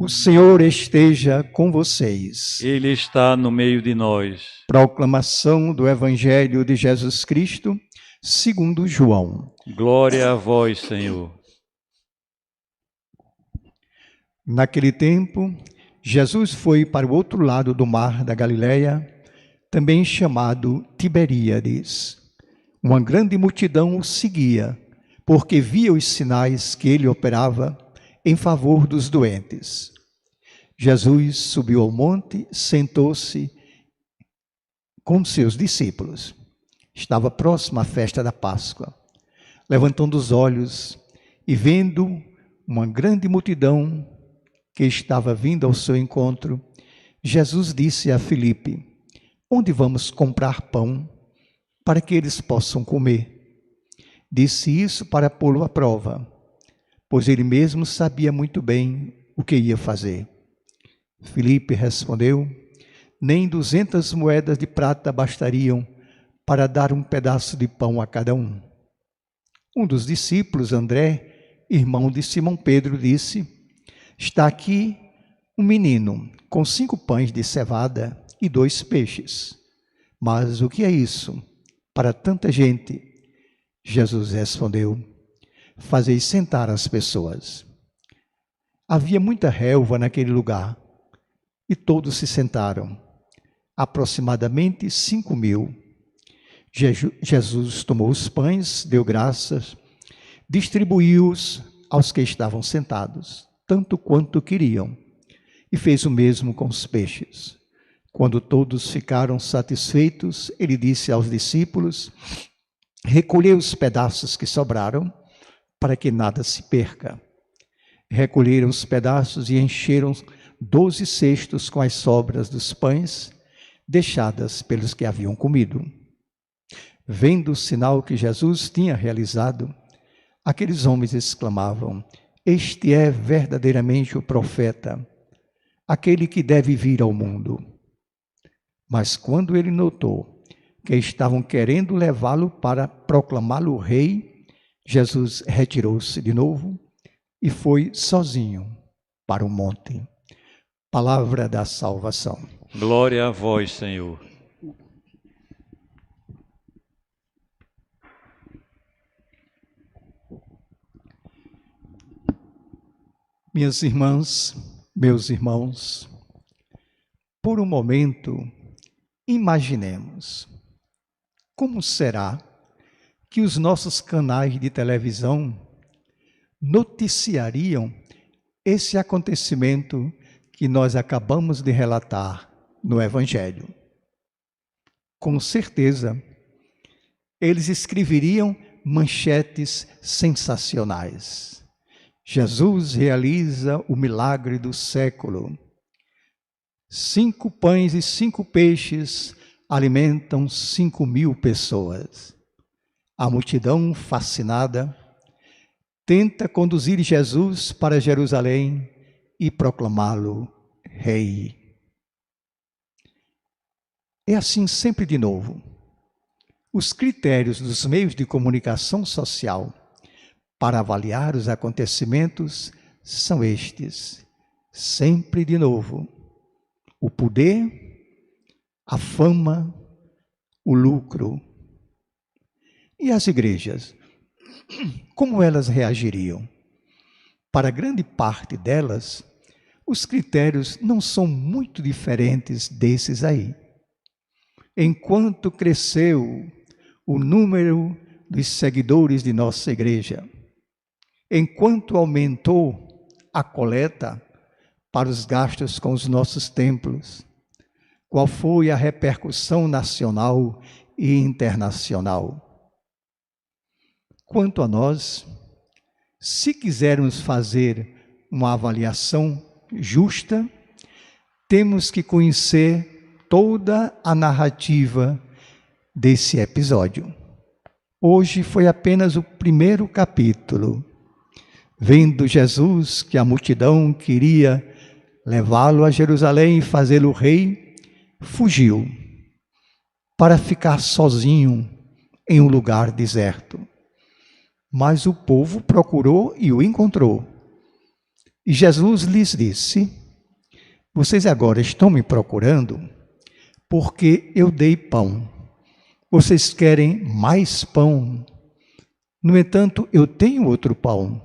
O Senhor esteja com vocês. Ele está no meio de nós. Proclamação do Evangelho de Jesus Cristo, segundo João. Glória a vós, Senhor. Naquele tempo, Jesus foi para o outro lado do mar da Galileia, também chamado Tiberíades. Uma grande multidão o seguia, porque via os sinais que ele operava em favor dos doentes. Jesus subiu ao monte, sentou-se com seus discípulos. Estava próxima a festa da Páscoa. Levantando os olhos e vendo uma grande multidão que estava vindo ao seu encontro, Jesus disse a Filipe: onde vamos comprar pão para que eles possam comer? Disse isso para pô-lo à prova, pois ele mesmo sabia muito bem o que ia fazer. Filipe respondeu: nem 200 moedas de prata bastariam para dar um pedaço de pão a cada um. Um dos discípulos, André, irmão de Simão Pedro, disse: está aqui um menino com 5 pães de cevada e 2 peixes. Mas o que é isso para tanta gente? Jesus respondeu: fazei sentar as pessoas. Havia muita relva naquele lugar, e todos se sentaram, aproximadamente 5.000. Jesus tomou os pães, deu graças, distribuiu-os aos que estavam sentados, tanto quanto queriam, e fez o mesmo com os peixes. Quando todos ficaram satisfeitos, ele disse aos discípulos: recolhei os pedaços que sobraram, para que nada se perca. Recolheram os pedaços e encheram 12 cestos com as sobras dos pães, deixadas pelos que haviam comido. Vendo o sinal que Jesus tinha realizado, aqueles homens exclamavam: este é verdadeiramente o profeta, aquele que deve vir ao mundo. Mas quando ele notou que estavam querendo levá-lo para proclamá-lo rei, Jesus retirou-se de novo e foi sozinho para o monte. Palavra da salvação. Glória a vós, Senhor. Minhas irmãs, meus irmãos, por um momento, imaginemos como será que os nossos canais de televisão noticiariam esse acontecimento que nós acabamos de relatar no Evangelho. Com certeza, eles escreveriam manchetes sensacionais. Jesus realiza o milagre do século. 5 pães e 5 peixes alimentam 5.000 pessoas. A multidão, fascinada, tenta conduzir Jesus para Jerusalém e proclamá-lo rei. É assim sempre de novo. Os critérios dos meios de comunicação social para avaliar os acontecimentos são estes. Sempre de novo. O poder, a fama, o lucro. E as igrejas? Como elas reagiriam? Para grande parte delas, os critérios não são muito diferentes desses aí. Enquanto cresceu o número dos seguidores de nossa igreja, enquanto aumentou a coleta para os gastos com os nossos templos, qual foi a repercussão nacional e internacional? Quanto a nós, se quisermos fazer uma avaliação justa, temos que conhecer toda a narrativa desse episódio. Hoje foi apenas o primeiro capítulo. Vendo Jesus que a multidão queria levá-lo a Jerusalém e fazê-lo rei, fugiu para ficar sozinho em um lugar deserto. Mas o povo procurou e o encontrou. E Jesus lhes disse: vocês agora estão me procurando porque eu dei pão. Vocês querem mais pão? No entanto, eu tenho outro pão.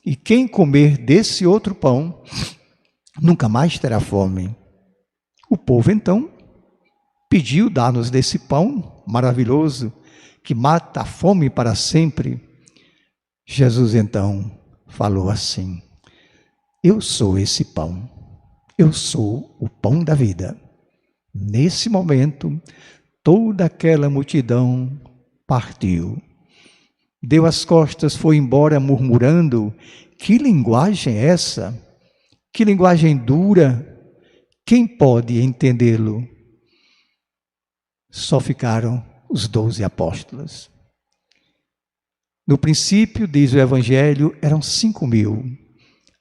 E quem comer desse outro pão nunca mais terá fome. O povo então pediu: dá-nos desse pão maravilhoso que mata a fome para sempre. Jesus então falou assim: eu sou esse pão. Eu sou o pão da vida. Nesse momento, toda aquela multidão partiu. Deu as costas, foi embora murmurando: que linguagem é essa? Que linguagem dura! Quem pode entendê-lo? Só ficaram os 12 apóstolos. No princípio, diz o Evangelho, eram 5.000.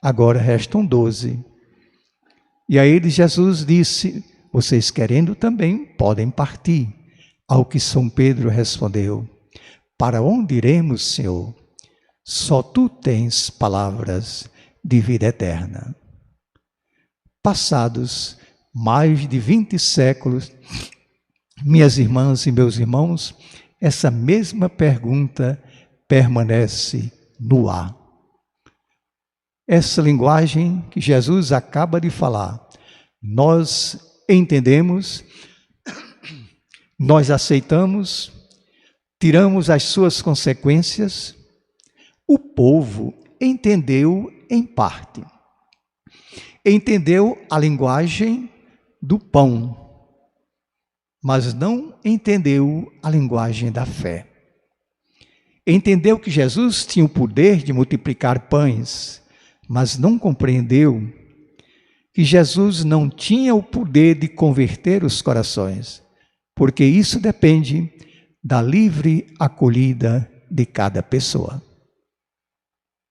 Agora restam 12. E a eles Jesus disse: vocês querendo também podem partir. Ao que São Pedro respondeu: para onde iremos, Senhor? Só tu tens palavras de vida eterna. Passados mais de 20 séculos, minhas irmãs e meus irmãos, essa mesma pergunta permanece no ar. Essa linguagem que Jesus acaba de falar, nós entendemos, nós aceitamos, tiramos as suas consequências. O povo entendeu em parte. Entendeu a linguagem do pão, mas não entendeu a linguagem da fé. Entendeu que Jesus tinha o poder de multiplicar pães, mas não compreendeu que Jesus não tinha o poder de converter os corações, porque isso depende da livre acolhida de cada pessoa.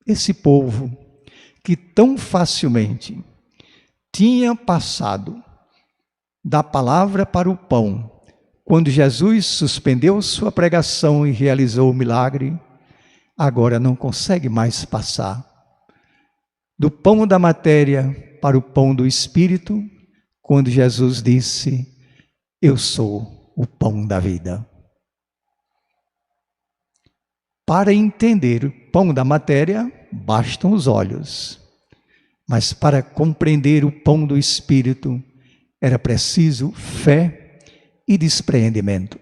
Esse povo que tão facilmente tinha passado da palavra para o pão, quando Jesus suspendeu sua pregação e realizou o milagre, agora não consegue mais passar do pão da matéria para o pão do Espírito, quando Jesus disse: eu sou o pão da vida. Para entender o pão da matéria, bastam os olhos. Mas para compreender o pão do Espírito, era preciso fé e despreendimento.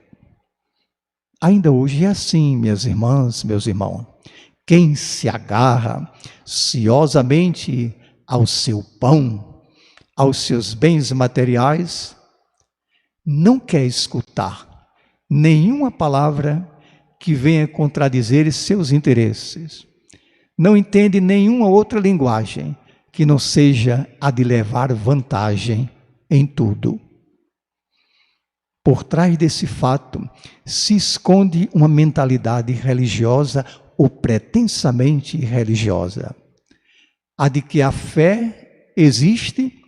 Ainda hoje é assim, minhas irmãs, meus irmãos. Quem se agarra ciosamente ao seu pão, aos seus bens materiais, não quer escutar nenhuma palavra que venha contradizer seus interesses. Não entende nenhuma outra linguagem que não seja a de levar vantagem em tudo. Por trás desse fato se esconde uma mentalidade religiosa ou pretensamente religiosa. A de que a fé existe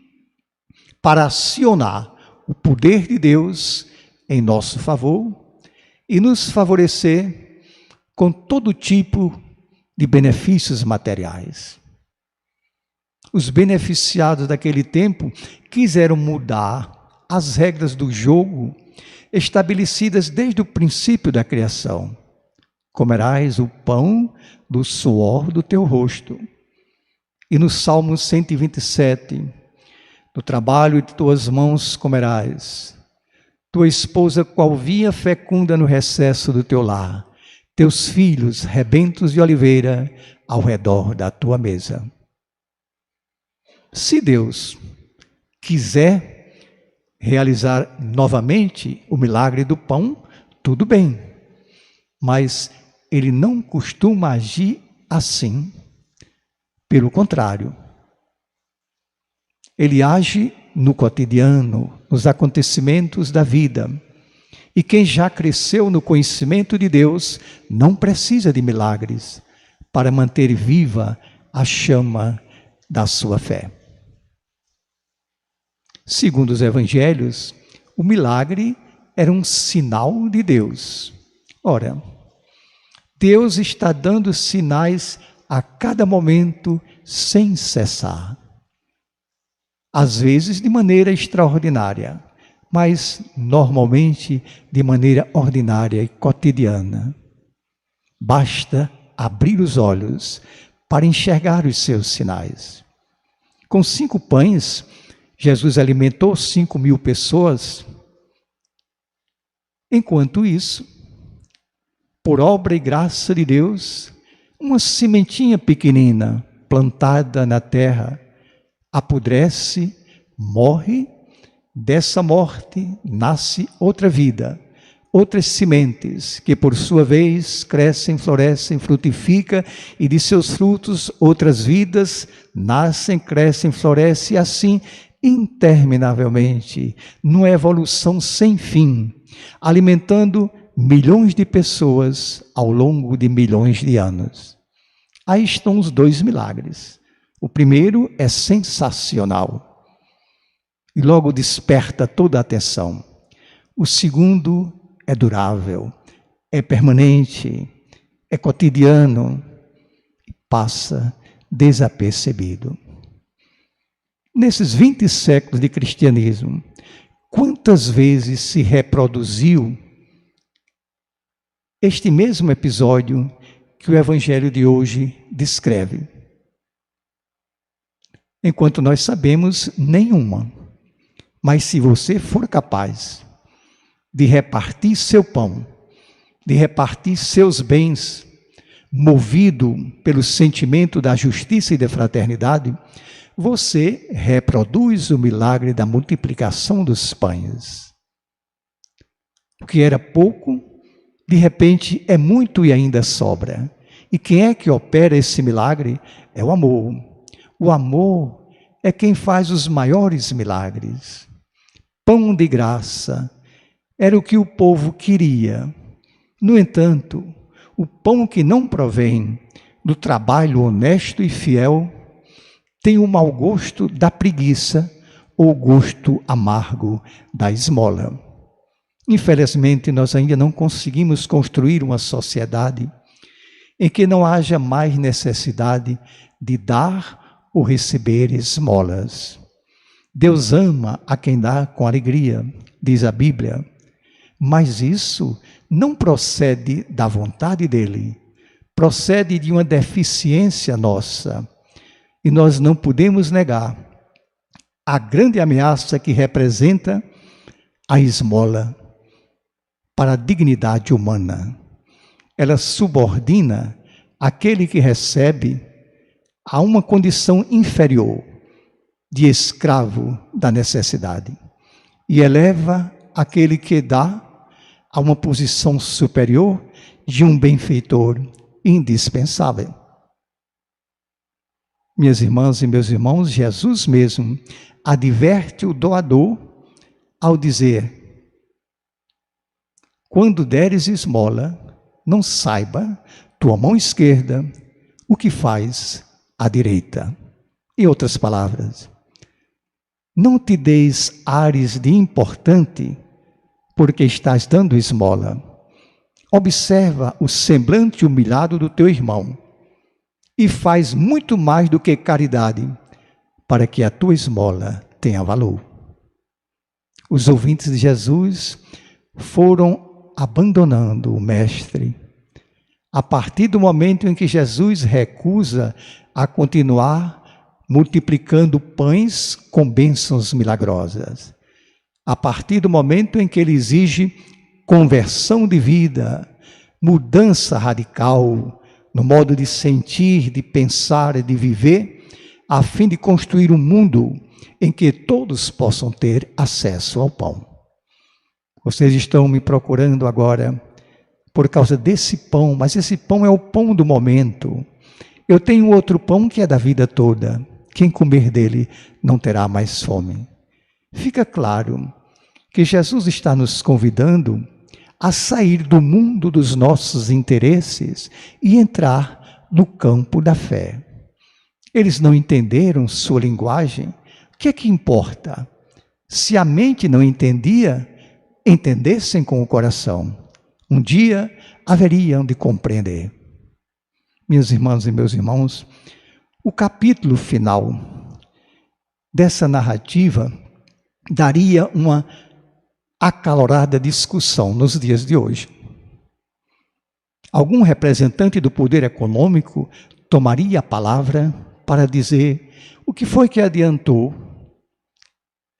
para acionar o poder de Deus em nosso favor e nos favorecer com todo tipo de benefícios materiais. Os beneficiados daquele tempo quiseram mudar as regras do jogo estabelecidas desde o princípio da criação. Comerás o pão do suor do teu rosto. E no Salmo 127, no trabalho de tuas mãos comerás. Tua esposa qual vinha fecunda no recesso do teu lar. Teus filhos rebentos de oliveira ao redor da tua mesa. Se Deus quiser realizar novamente o milagre do pão, tudo bem. Mas Ele não costuma agir assim. Pelo contrário, Ele age no cotidiano, nos acontecimentos da vida. E quem já cresceu no conhecimento de Deus não precisa de milagres para manter viva a chama da sua fé. Segundo os evangelhos, o milagre era um sinal de Deus. Ora, Deus está dando sinais a cada momento sem cessar. Às vezes de maneira extraordinária, mas normalmente de maneira ordinária e cotidiana. Basta abrir os olhos para enxergar os seus sinais. Com 5 pães, Jesus alimentou 5.000 pessoas. Enquanto isso, por obra e graça de Deus, uma sementinha pequenina plantada na terra apodrece, morre, dessa morte nasce outra vida, outras sementes que por sua vez crescem, florescem, frutificam e de seus frutos outras vidas nascem, crescem, florescem e assim interminavelmente, numa evolução sem fim, alimentando milhões de pessoas ao longo de milhões de anos. Aí estão os 2 milagres. O primeiro é sensacional e logo desperta toda a atenção. O segundo é durável, é permanente, é cotidiano e passa desapercebido. Nesses 20 séculos de cristianismo, quantas vezes se reproduziu este mesmo episódio que o Evangelho de hoje descreve? Enquanto nós sabemos, nenhuma. Mas se você for capaz de repartir seu pão, de repartir seus bens, movido pelo sentimento da justiça e da fraternidade, você reproduz o milagre da multiplicação dos pães. O que era pouco, de repente é muito e ainda sobra. E quem é que opera esse milagre? É o amor. O amor é quem faz os maiores milagres. Pão de graça era o que o povo queria. No entanto, o pão que não provém do trabalho honesto e fiel tem o mau gosto da preguiça ou o gosto amargo da esmola. Infelizmente, nós ainda não conseguimos construir uma sociedade em que não haja mais necessidade de dar ou receber esmolas. Deus ama a quem dá com alegria, diz a Bíblia, mas isso não procede da vontade dele, procede de uma deficiência nossa. E nós não podemos negar a grande ameaça que representa a esmola para a dignidade humana. Ela subordina aquele que recebe a uma condição inferior de escravo da necessidade e eleva aquele que dá a uma posição superior de um benfeitor indispensável. Minhas irmãs e meus irmãos, Jesus mesmo adverte o doador ao dizer: quando deres esmola, não saiba tua mão esquerda o que faz a direita. Em outras palavras, não te deis ares de importante porque estás dando esmola. Observa o semblante humilhado do teu irmão e faz muito mais do que caridade para que a tua esmola tenha valor. Os ouvintes de Jesus foram abandonando o Mestre a partir do momento em que Jesus recusa a continuar multiplicando pães com bênçãos milagrosas. A partir do momento em que ele exige conversão de vida, mudança radical no modo de sentir, de pensar e de viver, a fim de construir um mundo em que todos possam ter acesso ao pão. Vocês estão me procurando agora por causa desse pão, mas esse pão é o pão do momento. Eu tenho outro pão que é da vida toda. Quem comer dele não terá mais fome. Fica claro que Jesus está nos convidando a sair do mundo dos nossos interesses e entrar no campo da fé. Eles não entenderam sua linguagem. O que é que importa? Se a mente não entendia, entendessem com o coração. Um dia haveriam de compreender. Minhas irmãs e meus irmãos, O capítulo final dessa narrativa daria uma acalorada discussão nos dias de hoje. Algum representante do poder econômico tomaria a palavra para dizer o que foi que adiantou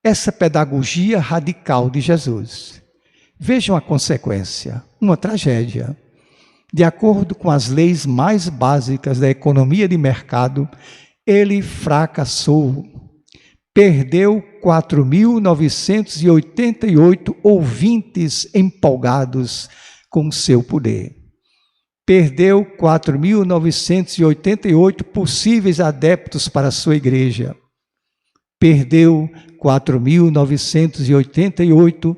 essa pedagogia radical de Jesus. Vejam a consequência, uma tragédia. De acordo com as leis mais básicas da economia de mercado, ele fracassou. Perdeu 4.988 ouvintes empolgados com seu poder. Perdeu 4.988 possíveis adeptos para a sua igreja. Perdeu 4.988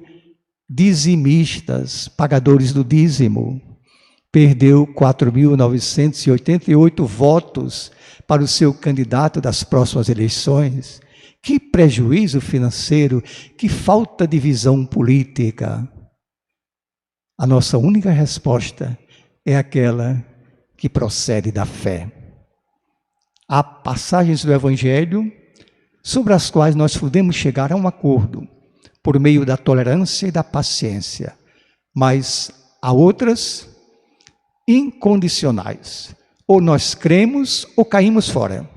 dizimistas, pagadores do dízimo. Perdeu 4.988 votos para o seu candidato das próximas eleições. Que prejuízo financeiro, que falta de visão política. A nossa única resposta é aquela que procede da fé. Há passagens do Evangelho sobre as quais nós podemos chegar a um acordo por meio da tolerância e da paciência, mas há outras incondicionais. Ou nós cremos ou caímos fora.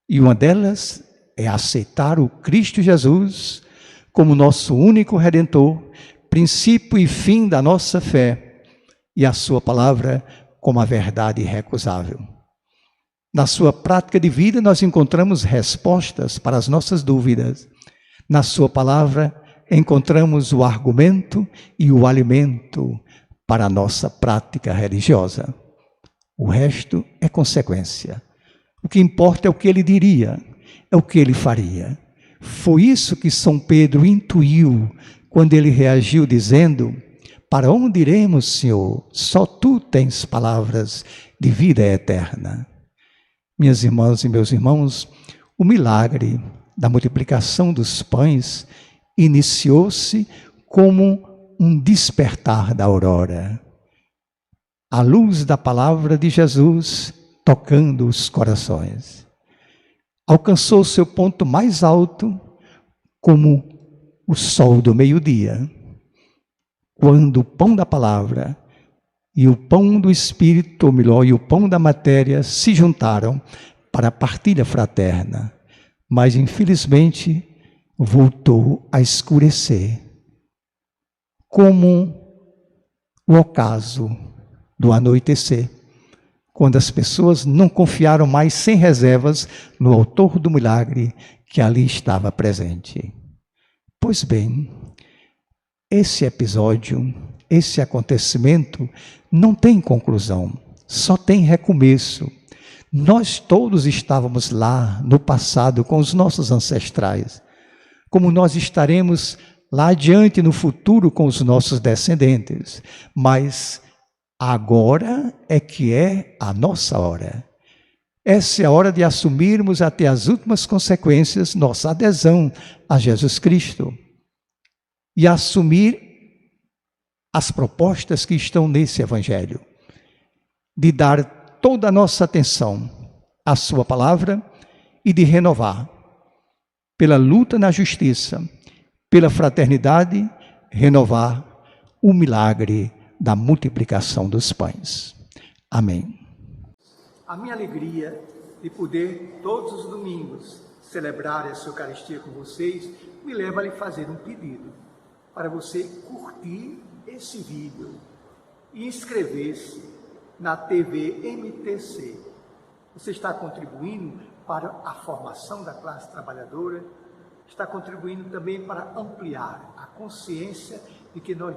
E uma delas é aceitar o Cristo Jesus como nosso único Redentor, princípio e fim da nossa fé, e a sua palavra como a verdade irrecusável. Na sua prática de vida nós encontramos respostas para as nossas dúvidas. Na sua palavra encontramos o argumento e o alimento para a nossa prática religiosa. O resto é consequência. O que importa é o que ele diria, é o que ele faria. Foi isso que São Pedro intuiu quando ele reagiu dizendo: para onde iremos, Senhor? Só Tu tens palavras de vida eterna. Minhas irmãs e meus irmãos, o milagre da multiplicação dos pães iniciou-se como um despertar da aurora. A luz da palavra de Jesus tocando os corações. Alcançou seu ponto mais alto como o sol do meio-dia, quando o pão da palavra e o pão do Espírito, ou melhor, e o pão da matéria se juntaram para a partilha fraterna. Mas, infelizmente, voltou a escurecer, como o ocaso do anoitecer, quando as pessoas não confiaram mais sem reservas no autor do milagre que ali estava presente. Pois bem, esse episódio, esse acontecimento não tem conclusão, só tem recomeço. Nós todos estávamos lá no passado com os nossos ancestrais, como nós estaremos lá adiante no futuro com os nossos descendentes, mas agora é que é a nossa hora. Essa é a hora de assumirmos até as últimas consequências nossa adesão a Jesus Cristo e assumir as propostas que estão nesse Evangelho, de dar toda a nossa atenção à sua palavra e de renovar, pela luta na justiça, pela fraternidade, renovar o milagre da multiplicação dos pães. Amém. A minha alegria de poder, todos os domingos, celebrar essa Eucaristia com vocês, me leva a lhe fazer um pedido, para você curtir esse vídeo e inscrever-se na TV MTC. Você está contribuindo para a formação da classe trabalhadora, está contribuindo também para ampliar a consciência de que nós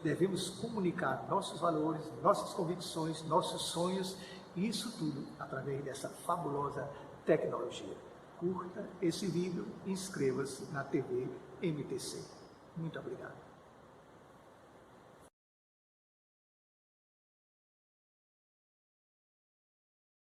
devemos comunicar nossos valores, nossas convicções, nossos sonhos, e isso tudo através dessa fabulosa tecnologia. Curta esse vídeo e inscreva-se na TV MTC. Muito obrigado.